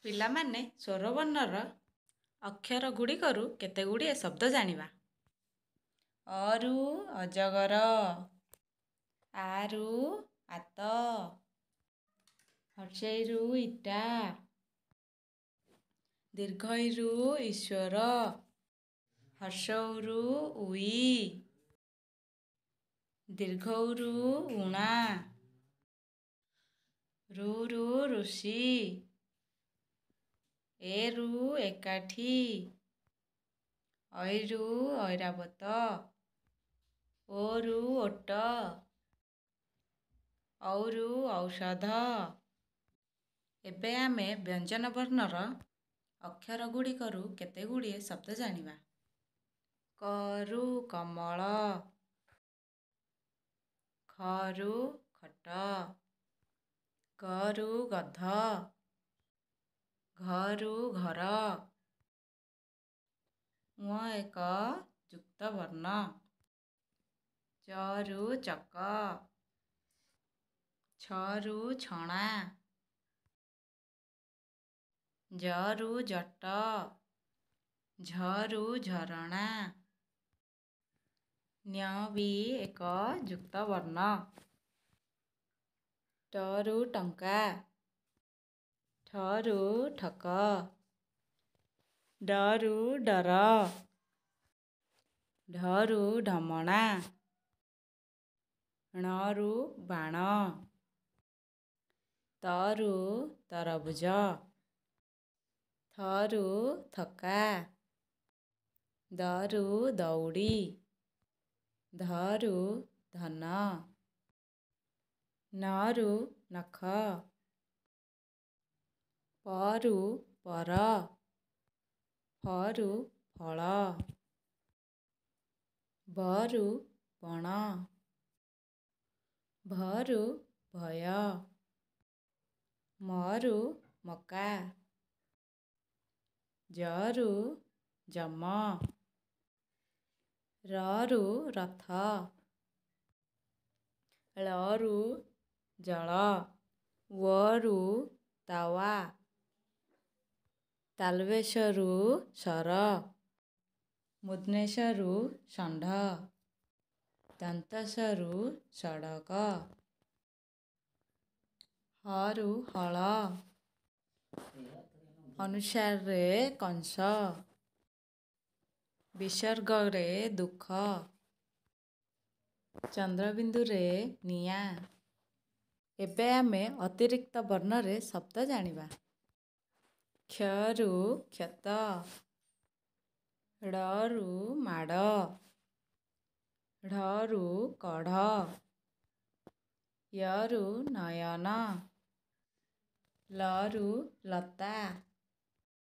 ପିଲାମାନେ ସ୍ୱରବର୍ଣ୍ଣର ଅକ୍ଷର ଗୁଡ଼ିକରୁ କେତେଗୁଡ଼ିଏ ଶବ୍ଦ ଜାଣିବା। ଅରୁ ଅଜଗର, ଆରୁ ଆତ, ହର୍ଷେଇରୁ ଇଟା, ଦୀର୍ଘଇରୁ ଈଶ୍ୱର, ହର୍ଷଉରୁ ଉଇ, ଦୀର୍ଘଉରୁ ଉଣା, ରୁରୁ ଋଷି, ଏରୁ ଏକାଠି, ଐରୁ ଐରାବତ, ଓରୁ ଓଟ, ଔରୁ ଔଷଧ। ଏବେ ଆମେ ବ୍ୟଞ୍ଜନ ବର୍ଣ୍ଣର ଅକ୍ଷର ଗୁଡ଼ିକରୁ କେତେଗୁଡ଼ିଏ ଶବ୍ଦ ଜାଣିବା। କରୁ କମଳ, ଖରୁ ଖଟ, ଗରୁ ଗଧ, ଘରୁ ଘର। ଏକ ଯୁକ୍ତ ବର୍ଣ୍ଣ। ଚରୁ ଚକ, ଛରୁ ଛଣା, ଜରୁ ଜଟ, ଝରୁ ଝରଣା। ବି ଏକ ଯୁକ୍ତ ବର୍ଣ୍ଣ। ଟରୁ ଟଙ୍କା, ଠରୁ ଠକ, ଡରୁ ଡର, ଢରୁ ଢମଣା, ଣରୁ ବାଣ, ତରୁ ତରଭୁଜ, ଥରୁ ଥକା, ଦରୁ ଦଉଡ଼ି, ଧରୁ ଧନ, ନରୁ ନଖ, ପରୁ ପର, ଫରୁ ଫଳ, ବରୁ ବଣ, ଭରୁ ଭୟ, ମରୁ ମକା, ଜରୁ ଯମ, ରରୁ ରଥ, ଳରୁ ଜଳ, ୱରୁ ତାୱା, ତାଲବେଶରୁ ଶର, ମୂର୍ଧନ୍ୟଷରୁ ଷଣ୍ଢ, ଦନ୍ତସ୍ୱରୁ ସଡ଼କ, ହରୁ ହଳ, ଅନୁସାରେ କଂସ, ବିସର୍ଗରେ ଦୁଃଖ, ଚନ୍ଦ୍ରବିନ୍ଦୁରେ ନିଆଁ। ଏବେ ଆମେ ଅତିରିକ୍ତ ବର୍ଣ୍ଣରେ ଶବ୍ଦ ଜାଣିବା। କ୍ଷରୁ କ୍ଷତ, ଡ଼ରୁ ମାଡ଼, ଢରୁ କଢ଼, ୟରୁ ନୟନ, ଲରୁ ଲତା।